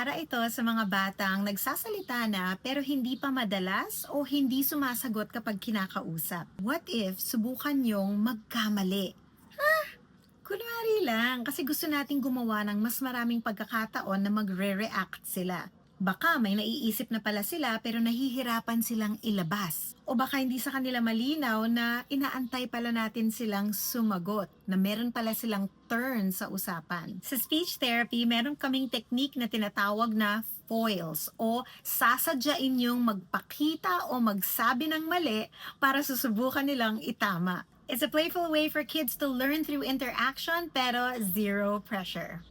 Para ito sa mga batang nagsasalita na pero hindi pa madalas o hindi sumasagot kapag kinakausap. What if subukan niyong magkamali? Kunwari lang, kasi gusto nating gumawa ng mas maraming pagkakataon na magre-react sila. Baka may naiisip na pala sila pero nahihirapan silang ilabas. O baka hindi sa kanila malinaw na inaantay pala natin silang sumagot, na meron pala silang turn sa usapan. Sa speech therapy, meron kaming technique na tinatawag na foils o sasadyain yung magpakita o magsabi ng mali para susubukan nilang itama. It's a playful way for kids to learn through interaction pero zero pressure.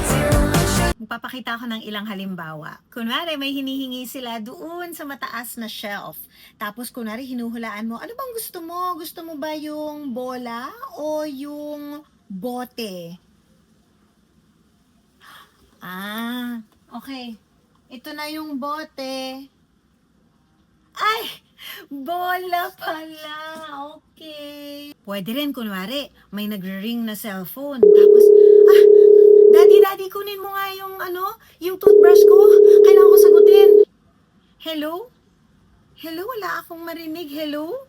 Magpapakita ako ng ilang halimbawa. Kunwari, may hinihingi sila doon sa mataas na shelf. Tapos, kunwari, hinuhulaan mo, ano bang gusto mo? Gusto mo ba yung bola o yung bote? Okay. Ito na yung bote. Ay! Bola pala! Okay. Pwede rin, kunwari, may nagre-ring na cellphone. Tapos, Daddy, kunin mo nga yung toothbrush ko. Kailangan ko sagutin. Hello? Hello? Wala akong marinig. Hello?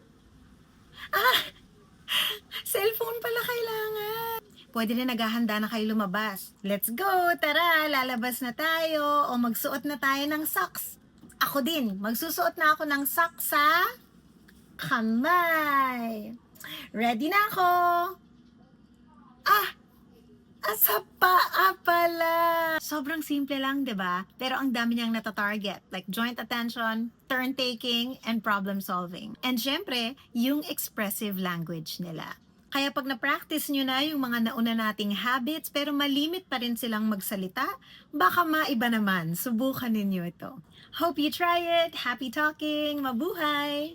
Cellphone pala kailangan. Pwede rin naghahanda na kayo lumabas. Let's go! Tara, lalabas na tayo o magsuot na tayo ng socks. Ako din, magsusuot na ako ng socks sa kamay. Ready na ako! Sa paa pala! Sobrang simple lang, di ba? Pero ang dami niyang nata-target. Like joint attention, turn-taking, and problem-solving. And syempre, yung expressive language nila. Kaya pag na-practice nyo na yung mga nauna nating habits pero malimit pa rin silang magsalita, baka maiba naman. Subukan ninyo ito. Hope you try it. Happy talking! Mabuhay!